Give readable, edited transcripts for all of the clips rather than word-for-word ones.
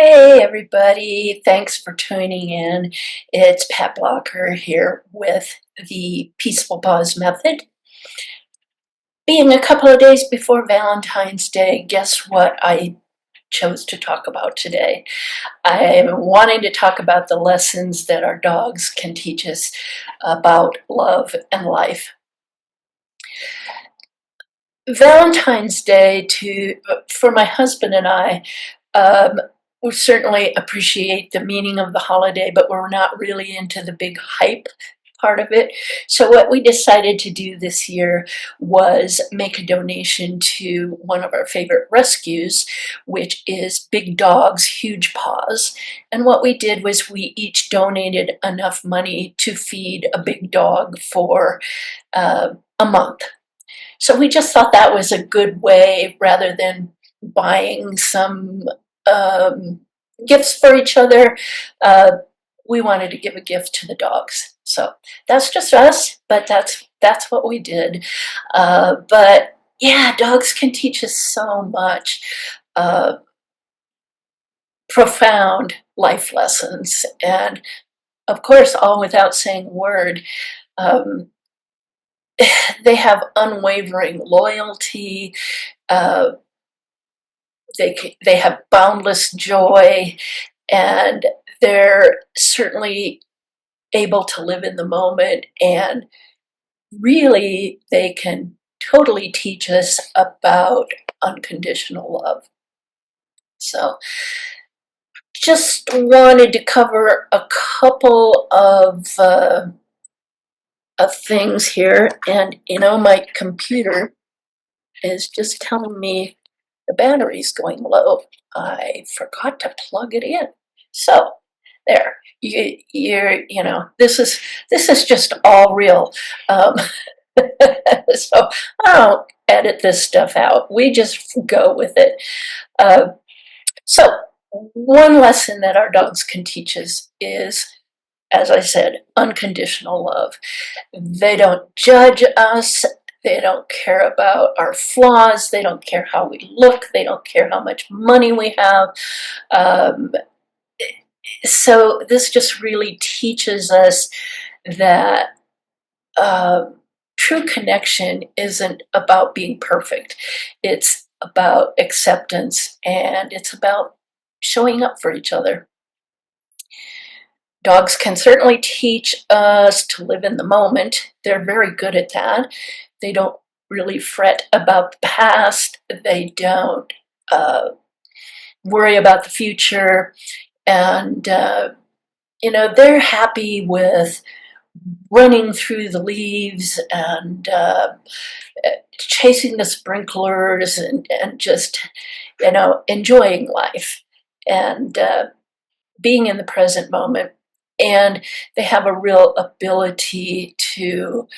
Hey everybody, thanks for tuning in. It's Pat Blocker here with the Peaceful Paws Method. Being a couple of days before Valentine's Day, guess what I chose to talk about today? I'm wanting to talk about the lessons that our dogs can teach us about love and life. Valentine's Day for my husband and I, um, we certainly appreciate the meaning of the holiday, but we're not really into the big hype part of it. So what we decided to do this year was make a donation to one of our favorite rescues, which is Big Dog's Huge Paws. And what we did was we each donated enough money to feed a big dog for a month. So we just thought that was a good way rather than buying some um, gifts for each other. Uh, we wanted to give a gift to the dogs. So that's just us, but that's what we did. But yeah, dogs can teach us so much. Profound life lessons, and of course, all without saying a word. Um, they have unwavering loyalty. Uh, they have boundless joy, and they're certainly able to live in the moment. And really, they can totally teach us about unconditional love. So, just wanted to cover a couple of things here, and my computer is just telling me the battery's going low. I forgot to plug it in. So there, this is just all real. Um, so I don't edit this stuff out. We just go with it. Uh, so one lesson that our dogs can teach us is, as I said, unconditional love. They don't judge us. They don't care about our flaws. They don't care how we look. They don't care how much money we have. Um, so this just really teaches us that true connection isn't about being perfect. It's about acceptance, and it's about showing up for each other. Dogs can certainly teach us to live in the moment. They're very good at that. They don't really fret about the past. They don't worry about the future. And, they're happy with running through the leaves and chasing the sprinklers and just, enjoying life and being in the present moment. And they have a real ability to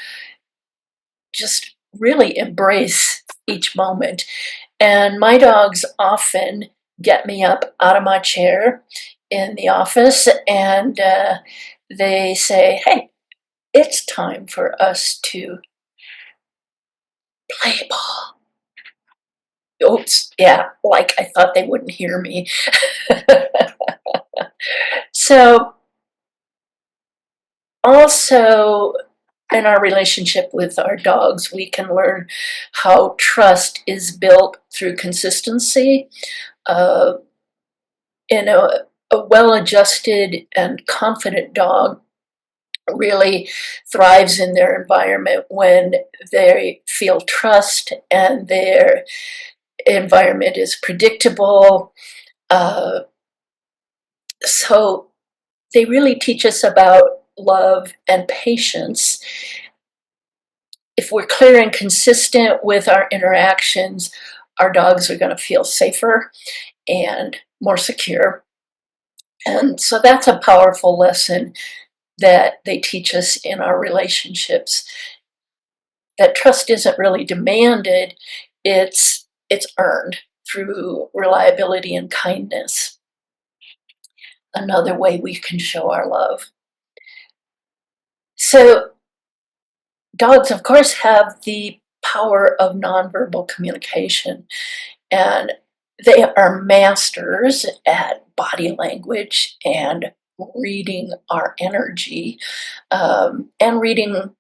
just really embrace each moment. And my dogs often get me up out of my chair in the office, and they say, "Hey, it's time for us to play ball." Oops, yeah, like I thought they wouldn't hear me. So, also, in our relationship with our dogs, we can learn how trust is built through consistency. Uh, a well-adjusted and confident dog really thrives in their environment when they feel trust and their environment is predictable. Uh, so they really teach us about love and patience. If we're clear and consistent with our interactions, our dogs are going to feel safer and more secure. And so that's a powerful lesson that they teach us in our relationships. That trust isn't really demanded, it's earned through reliability and kindness. Another way we can show our love. So dogs, of course, have the power of nonverbal communication, and They are masters at body language and reading our energy, and reading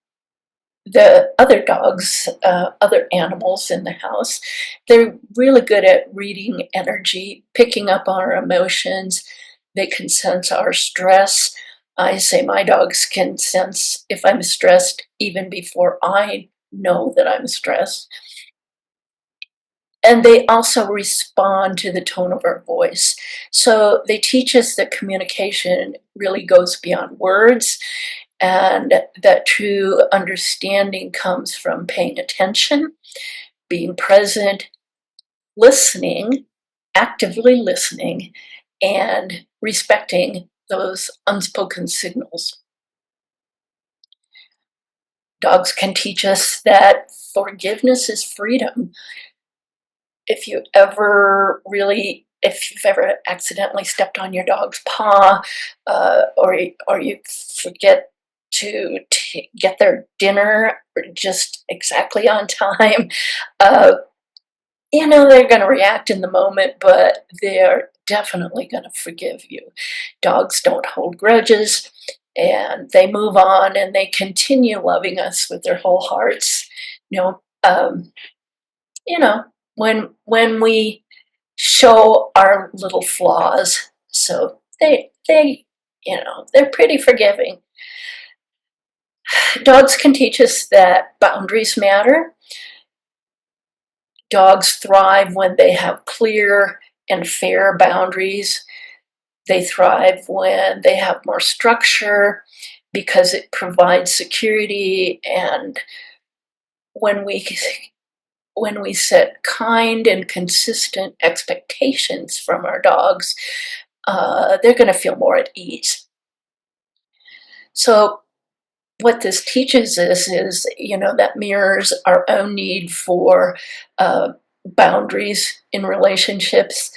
the other dogs, other animals in the house. They're really good at reading energy, picking up on our emotions. They can sense our stress. I say my dogs can sense if I'm stressed even before I know that I'm stressed. And they also respond to the tone of our voice. So they teach us that communication really goes beyond words, and that true understanding comes from paying attention, being present, listening, actively listening, and respecting those unspoken signals. Dogs can teach us that forgiveness is freedom. If you've ever accidentally stepped on your dog's paw, or you forget to get their dinner just exactly on time, uh, they're going to react in the moment, but they're definitely going to forgive you. Dogs don't hold grudges, and they move on, and they continue loving us with their whole hearts. You know, um, you know, when we show our little flaws, so they're pretty forgiving. Dogs can teach us that boundaries matter. Dogs thrive when they have clear and fair boundaries. They thrive when they have more structure because it provides security. And when we when we set kind and consistent expectations from our dogs, they're going to feel more at ease. So what this teaches us is, that mirrors our own need for boundaries in relationships,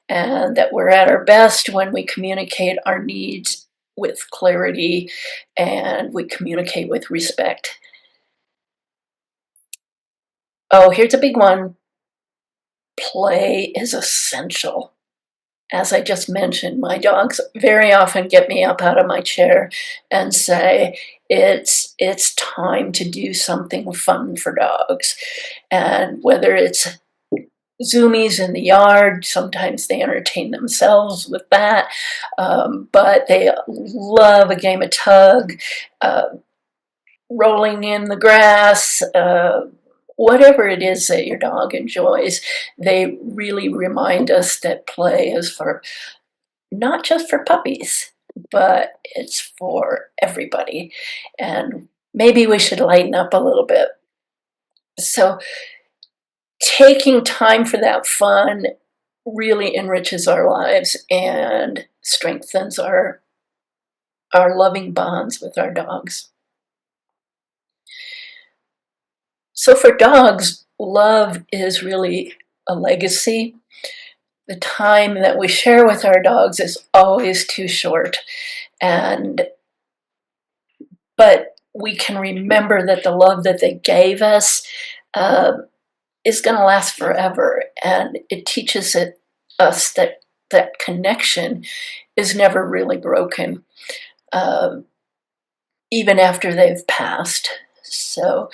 and that we're at our best when we communicate our needs with clarity and we communicate with respect. Oh, here's a big one. Play is essential. As I just mentioned, my dogs very often get me up out of my chair and say, it's time to do something fun for dogs. And whether it's zoomies in the yard, sometimes they entertain themselves with that, but they love a game of tug, uh, rolling in the grass, whatever it is that your dog enjoys. They really remind us that play is for not just for puppies, but it's for everybody. And maybe we should lighten up a little bit. So, taking time for that fun really enriches our lives and strengthens our loving bonds with our dogs. So, for dogs, love is really a legacy. The time that we share with our dogs is always too short, and but we can remember that the love that they gave us uh, is going to last forever, and it teaches us that connection is never really broken, uh, even after they've passed. So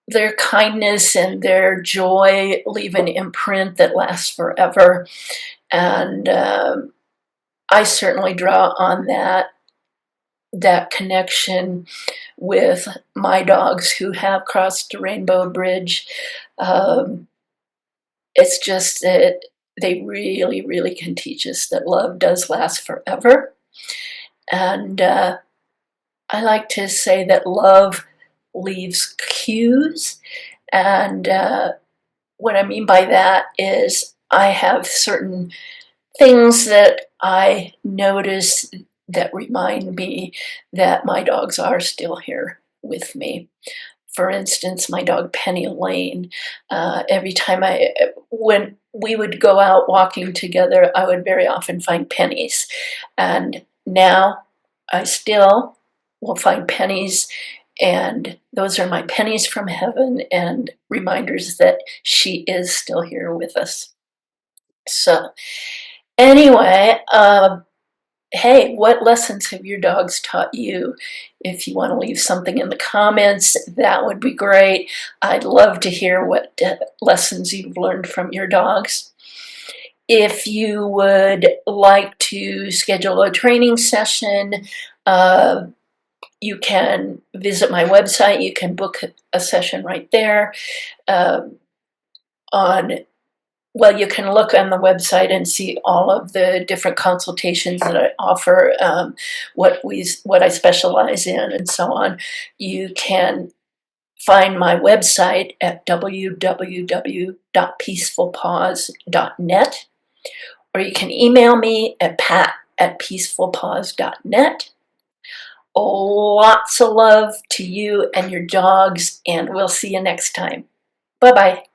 their kindness and their joy leave an imprint that lasts forever, and I certainly draw on that connection with my dogs who have crossed the Rainbow Bridge. Um, it's just that they really, really can teach us that love does last forever. And I like to say that love leaves cues. And what I mean by that is I have certain things that I notice that remind me that my dogs are still here with me. For instance, my dog Penny Lane, every time when we would go out walking together, I would very often find pennies. And now I still will find pennies And those are my pennies from heaven and reminders that she is still here with us. So anyway, hey, what lessons have your dogs taught you? If you want to leave something in the comments, that would be great. I'd love to hear what lessons you've learned from your dogs. If you would like to schedule a training session, you can visit my website. You can book a session right there. Well, you can look on the website and see all of the different consultations that I offer, what I specialize in, and so on. You can find my website at www.peacefulpaws.net, or you can email me at pat@peacefulpaws.net. Lots of love to you and your dogs, and we'll see you next time. Bye-bye.